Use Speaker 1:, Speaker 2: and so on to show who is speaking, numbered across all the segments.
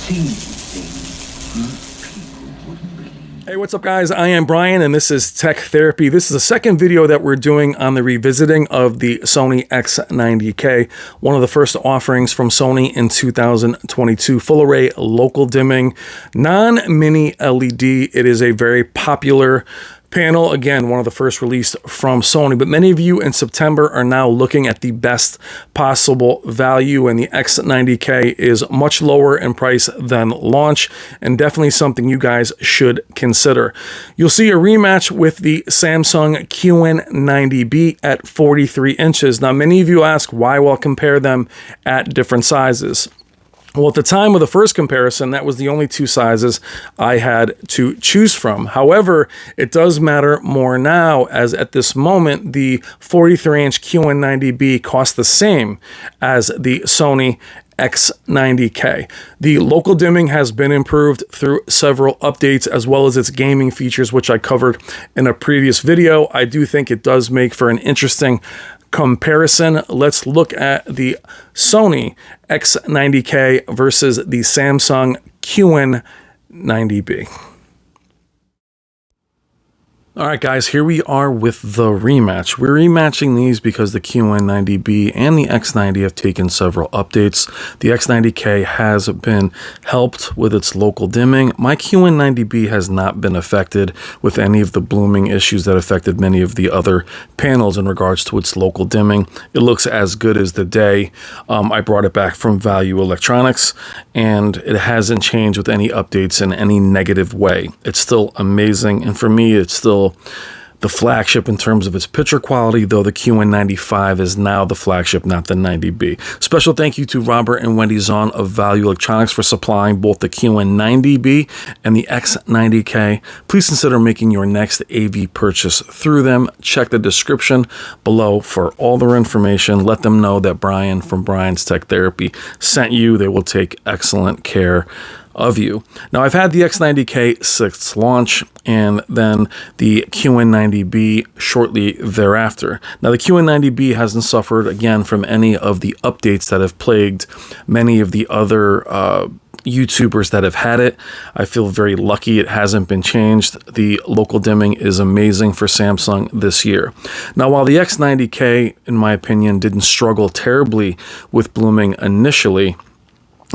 Speaker 1: seen things people wouldn't believe.
Speaker 2: Hey, what's up guys? I am Brian and this is Tech Therapy. This is the second video that we're doing on the revisiting of the Sony X90K, one of the first offerings from Sony in 2022. Full array, local dimming, non-mini LED. It is a very popular panel, again, one of the first released from Sony, but many of you in September are now looking at the best possible value, and the X90K is much lower in price than launch, and definitely something you guys should consider. You'll see a rematch with the Samsung QN90B at 43 inches. Now, many of you ask why we'll compare them at different sizes. Well, at the time of the first comparison, that was the only two sizes I had to choose from. However, it does matter more now, as at this moment, the 43-inch QN90B costs the same as the Sony X90K. The local dimming has been improved through several updates, as well as its gaming features, which I covered in a previous video. I do think it does make for an interesting comparison. Let's look at the Sony X90K versus the Samsung QN90B. All right, guys, here we are with the rematch. We're rematching these because the Q90B and the X90 have taken several updates. The X90K has been helped with its local dimming. My Q90B has not been affected with any of the blooming issues that affected many of the other panels in regards to its local dimming. It looks as good as the day I brought it back from Value Electronics, and it hasn't changed with any updates in any negative way. It's still amazing, and for me, it's still the flagship in terms of its picture quality, though the QN95 is now the flagship, not the 90B. Special thank you to Robert and Wendy Zahn of Value Electronics for supplying both the QN90B and the X90K. Please consider making your next AV purchase through them. Check the description below for all their information. Let them know that Brian from Brian's Tech Therapy sent you. They will take excellent care of you. Now, I've had the X90K since launch, and then the QN90B shortly thereafter. Now, the QN90B hasn't suffered, again, from any of the updates that have plagued many of the other YouTubers that have had it. I feel very lucky it hasn't been changed. The local dimming is amazing for Samsung this year. Now, while the X90K, in my opinion, didn't struggle terribly with blooming initially,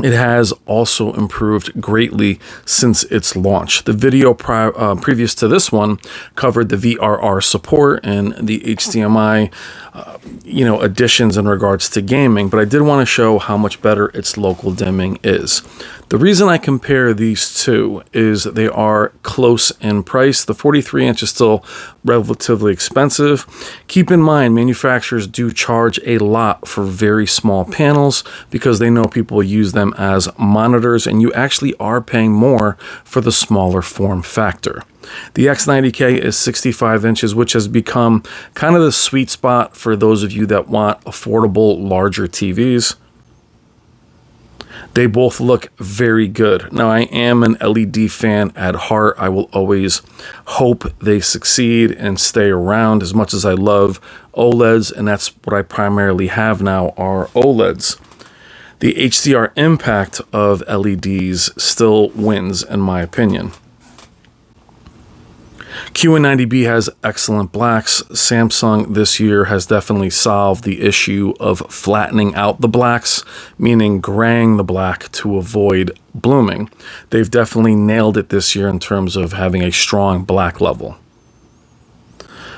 Speaker 2: it has also improved greatly since its launch. The video previous to this one covered the VRR support and the HDMI additions in regards to gaming, but I did want to show how much better its local dimming is. The reason I compare these two is they are close in price. The 43-inch is still relatively expensive. Keep in mind, manufacturers do charge a lot for very small panels because they know people use them as monitors, and you actually are paying more for the smaller form factor. The X90K is 65 inches, which has become kind of the sweet spot for those of you that want affordable, larger TVs. They both look very good. Now, I am an LED fan at heart. I will always hope they succeed and stay around. As much as I love OLEDs, and that's what I primarily have now, are OLEDs. The HDR impact of LEDs still wins, in my opinion. Q90B has excellent blacks. Samsung this year has definitely solved the issue of flattening out the blacks, meaning graying the black to avoid blooming. They've definitely nailed it this year in terms of having a strong black level.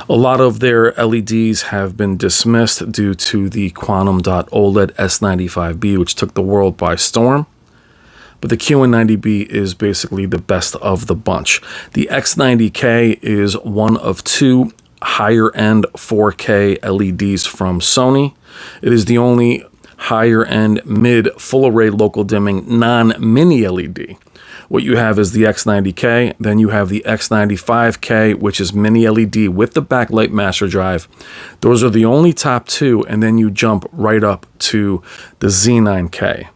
Speaker 2: A lot of their LEDs have been dismissed due to the Quantum Dot OLED S95B, which took the world by storm. But the Q90B is basically the best of the bunch. The X90K is one of two higher-end 4K LEDs from Sony. It is the only higher-end mid full-array local dimming non-mini LED. What you have is the X90K, then you have the X95K, which is mini LED with the backlight master drive. Those are the only top two, and then you jump right up to the Z9K.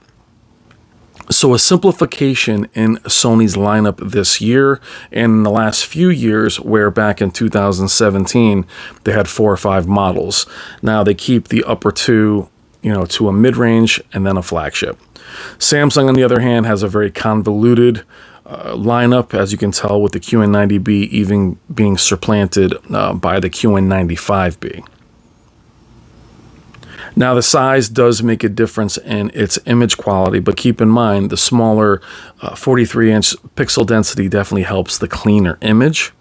Speaker 2: So a simplification in Sony's lineup this year and in the last few years, where back in 2017, they had 4 or 5 models. Now they keep the upper two to a mid-range and then a flagship. Samsung, on the other hand, has a very convoluted lineup, as you can tell, with the QN90B even being supplanted by the QN95B. Now, the size does make a difference in its image quality, but keep in mind the smaller 43-inch pixel density definitely helps the cleaner image.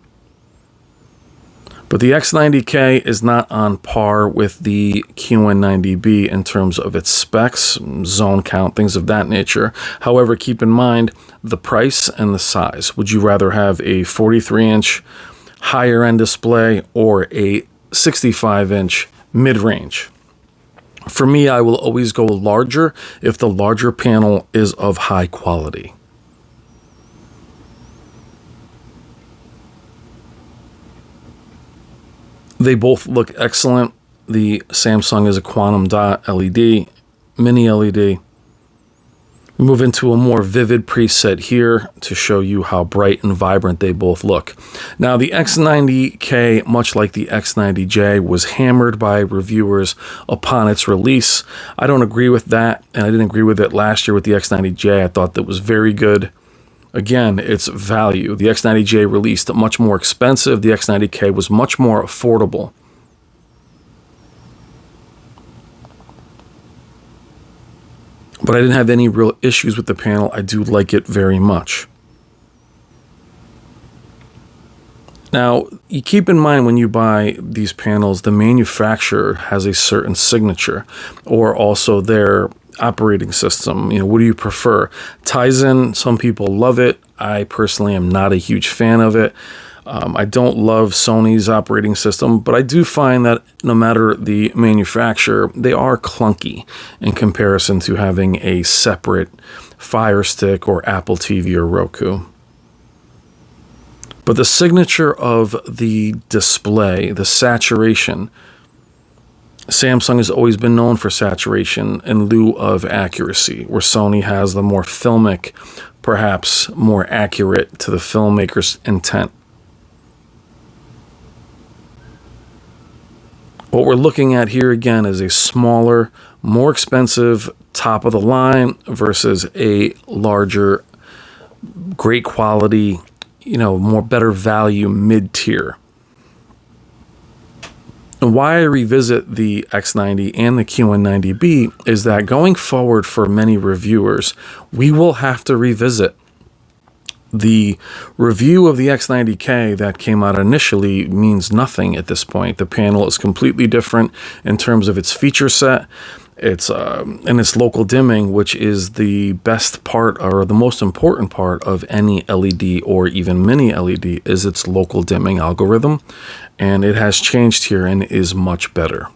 Speaker 2: But the X90K is not on par with the QN90B in terms of its specs, zone count, things of that nature. However, keep in mind the price and the size. Would you rather have a 43-inch higher-end display or a 65-inch mid-range? For me, I will always go larger if the larger panel is of high quality. They both look excellent. The Samsung is a quantum dot LED, mini LED. We move into a more vivid preset here to show you how bright and vibrant they both look. Now, the X90K, much like the X90J, was hammered by reviewers upon its release. I don't agree with that, and I didn't agree with it last year with the X90J. I thought that was very good. Again, it's value. The X90J released much more expensive. The X90K was much more affordable. But I didn't have any real issues with the panel. I do like it very much. Now, you keep in mind when you buy these panels, the manufacturer has a certain signature, or also their operating system. What do you prefer? Tizen, some people love it. I personally am not a huge fan of it. I don't love Sony's operating system, but I do find that no matter the manufacturer, they are clunky in comparison to having a separate Fire Stick or Apple TV or Roku. But the signature of the display, the saturation, Samsung has always been known for saturation in lieu of accuracy, where Sony has the more filmic, perhaps more accurate to the filmmaker's intent. What we're looking at here again is a smaller, more expensive top of the line versus a larger, great quality, more better value mid-tier. And why I revisit the X90 and the QN90B is that going forward for many reviewers, we will have to revisit the review of the X90K that came out initially means nothing at this point. The panel is completely different in terms of its feature set. It's and its local dimming, which is the best part or the most important part of any LED or even mini LED, is its local dimming algorithm. And it has changed here and is much better.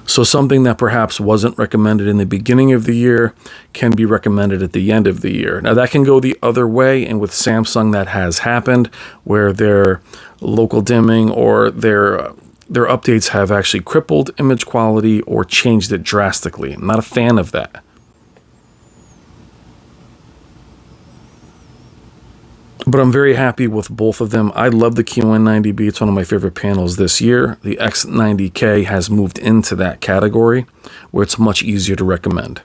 Speaker 2: So something that perhaps wasn't recommended in the beginning of the year can be recommended at the end of the year. Now that can go the other way, and with Samsung that has happened, where their local dimming or their updates have actually crippled image quality or changed it drastically. I'm not a fan of that. But I'm very happy with both of them. I love the QN90B. It's one of my favorite panels this year. The X90K has moved into that category where it's much easier to recommend.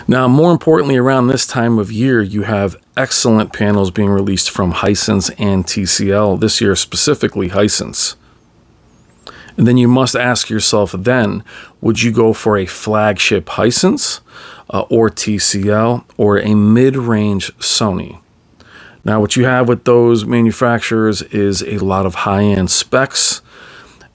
Speaker 2: Now, more importantly, around this time of year, you have excellent panels being released from Hisense and TCL. This year, specifically Hisense. And then you must ask yourself then, would you go for a flagship Hisense or TCL or a mid-range Sony? Now, what you have with those manufacturers is a lot of high-end specs,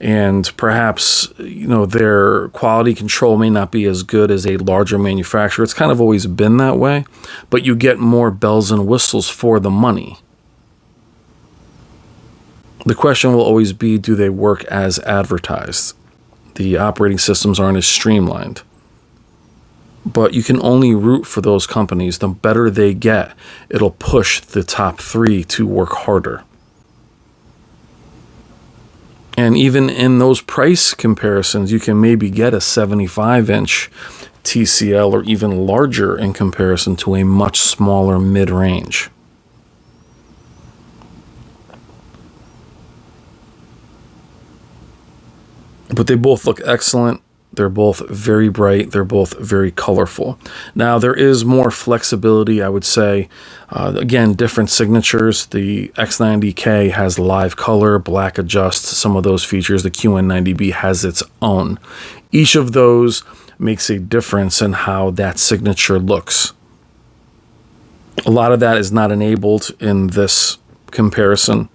Speaker 2: and perhaps, their quality control may not be as good as a larger manufacturer. It's kind of always been that way, but you get more bells and whistles for the money. The question will always be, do they work as advertised? The operating systems aren't as streamlined. But you can only root for those companies. The better they get, it'll push the top three to work harder. And even in those price comparisons, you can maybe get a 75-inch TCL or even larger in comparison to a much smaller mid-range. But they both look excellent. They're both very bright. They're both very colorful. Now, there is more flexibility, I would say. Again, different signatures. The X90K has live color, black adjust, some of those features. The QN90B has its own. Each of those makes a difference in how that signature looks. A lot of that is not enabled in this comparison.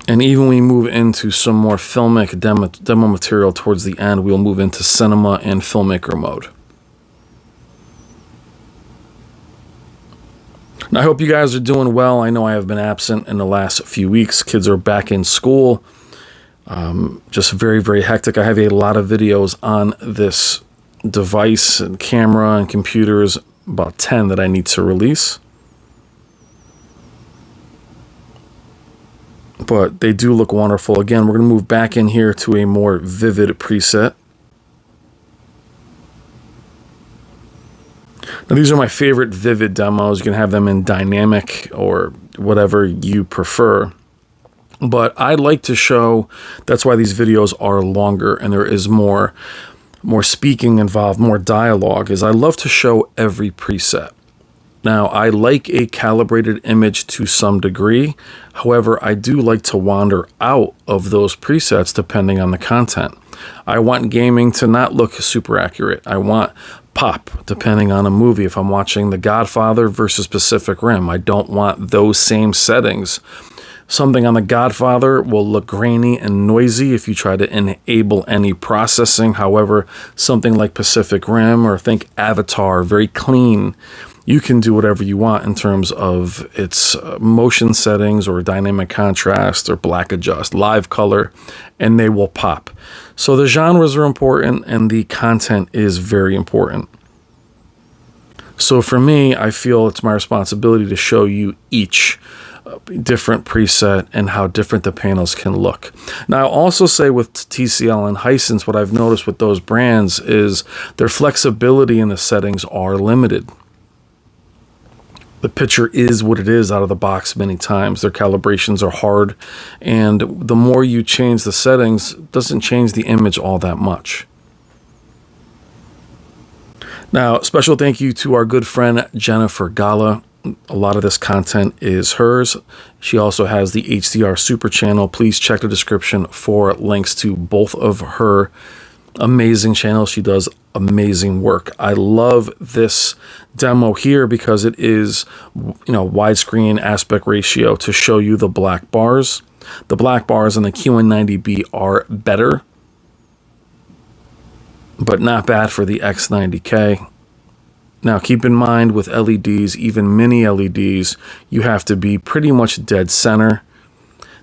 Speaker 2: And even when we move into some more filmic demo material towards the end, we'll move into cinema and filmmaker mode. Now, I hope you guys are doing well. I know I have been absent in the last few weeks. Kids are back in school. Just very, very hectic. I have a lot of videos on this device and camera and computers, about 10 that I need to release. But they do look wonderful. Again, we're going to move back in here to a more vivid preset. Now, these are my favorite vivid demos. You can have them in dynamic or whatever you prefer. But I like to show, that's why these videos are longer and there is more speaking involved, more dialogue, is I love to show every preset. Now, I like a calibrated image to some degree. However, I do like to wander out of those presets depending on the content. I want gaming to not look super accurate. I want pop, depending on a movie. If I'm watching The Godfather versus Pacific Rim, I don't want those same settings. Something on The Godfather will look grainy and noisy if you try to enable any processing. However, something like Pacific Rim or think Avatar, very clean. You can do whatever you want in terms of its motion settings or dynamic contrast or black adjust, live color, and they will pop. So the genres are important and the content is very important. So for me, I feel it's my responsibility to show you each different preset and how different the panels can look. Now, I'll also say with TCL and Hisense, what I've noticed with those brands is their flexibility in the settings are limited. The picture is what it is out of the box many times. Their calibrations are hard, and the more you change the settings, it doesn't change the image all that much. Now, special thank you to our good friend Jennifer Gala. A lot of this content is hers. She also has the HDR Super channel. Please check the description for links to both of her amazing channels. She does amazing work. I love this demo here because it is, widescreen aspect ratio to show you the black bars. The black bars on the QN90B are better, but not bad for the X90K. Now, keep in mind with LEDs, even mini LEDs, you have to be pretty much dead center.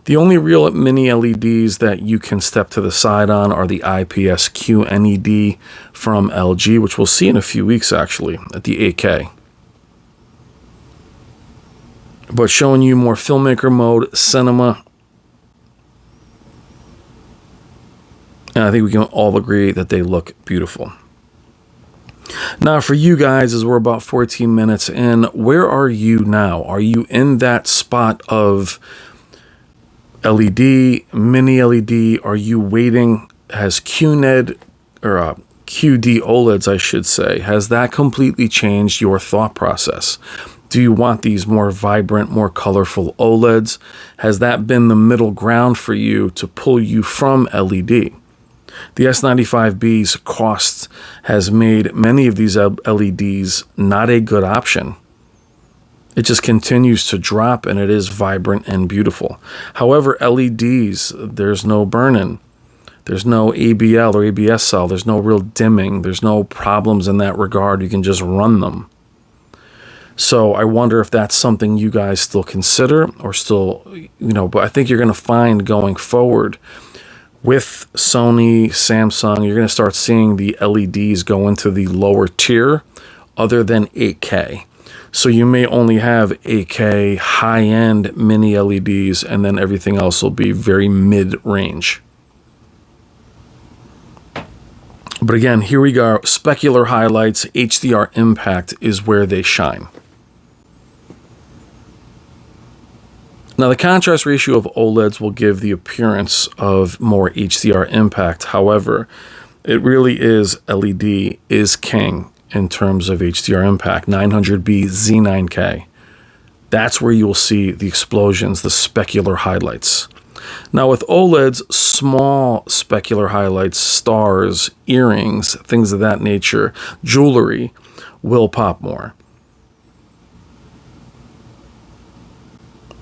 Speaker 2: The only real mini LEDs that you can step to the side on are the IPS QNED from LG, which we'll see in a few weeks, actually, at the 8K. But showing you more filmmaker mode, cinema. And I think we can all agree that they look beautiful. Now, for you guys, as we're about 14 minutes in, where are you now? Are you in that spot of LED, mini LED? Are you waiting? Has QNED, or QD OLEDs, I should say, has that completely changed your thought process? Do you want these more vibrant, more colorful OLEDs? Has that been the middle ground for you to pull you from LED? The S95B's cost has made many of these LEDs not a good option. It just continues to drop, and it is vibrant and beautiful. However, LEDs, there's no burn-in. There's no ABL or ABS cell. There's no real dimming. There's no problems in that regard. You can just run them. So I wonder if that's something you guys still consider or still, but I think you're going to find going forward with Sony, Samsung, you're going to start seeing the LEDs go into the lower tier other than 8K. So you may only have 8K high-end mini LEDs, and then everything else will be very mid-range. But again, here we go. Specular highlights, HDR impact is where they shine. Now, the contrast ratio of OLEDs will give the appearance of more HDR impact. However, it really is LED is king in terms of HDR impact. 900B Z9K. That's where you'll see the explosions, the specular highlights. Now with OLEDs, small specular highlights, stars, earrings, things of that nature, jewelry will pop more.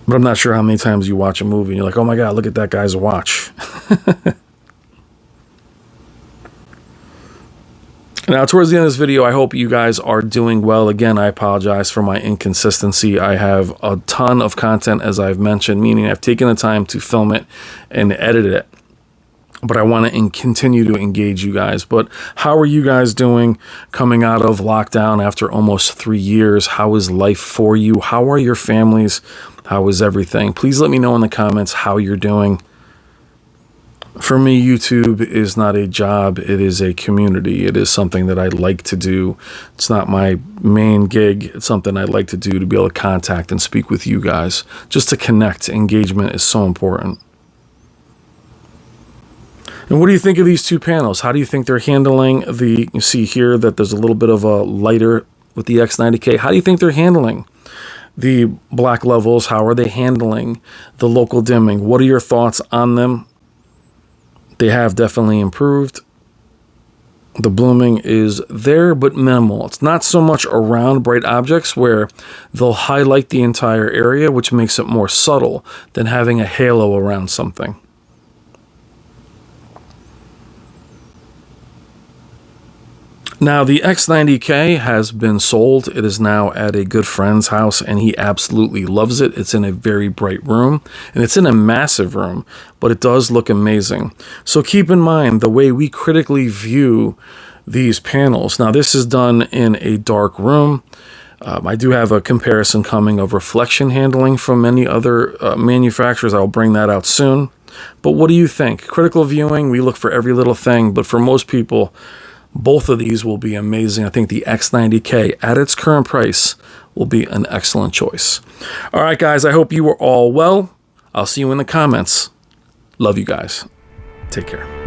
Speaker 2: But I'm not sure how many times you watch a movie and you're like, oh my God, look at that guy's watch. Now, towards the end of this video, I hope you guys are doing well. Again, I apologize for my inconsistency. I have a ton of content, as I've mentioned, meaning I've taken the time to film it and edit it. But I want to continue to engage you guys. But how are you guys doing coming out of lockdown after almost 3 years? How is life for you? How are your families? How is everything? Please let me know in the comments how you're doing. For me, YouTube is not a job. It is a community. It is something that I like to do. It's not my main gig. It's something I like to do to be able to contact and speak with you guys. Just to connect. Engagement is so important. And what do you think of these two panels? How do you think they're handling the, you see here that there's a little bit of a lighter with the X90K. How do you think they're handling the black levels? How are they handling the local dimming? What are your thoughts on them? They have definitely improved. The blooming is there, but minimal. It's not so much around bright objects where they'll highlight the entire area, which makes it more subtle than having a halo around something. Now, the X90K has been sold. It is now at a good friend's house, and he absolutely loves it. It's in a very bright room, and it's in a massive room, but it does look amazing. So keep in mind the way we critically view these panels. Now, this is done in a dark room. I do have a comparison coming of reflection handling from many other manufacturers. I'll bring that out soon. But what do you think? Critical viewing, we look for every little thing, but for most people, both of these will be amazing. I think the X90K at its current price will be an excellent choice. All right, guys, I hope you are all well. I'll see you in the comments. Love you guys. Take care.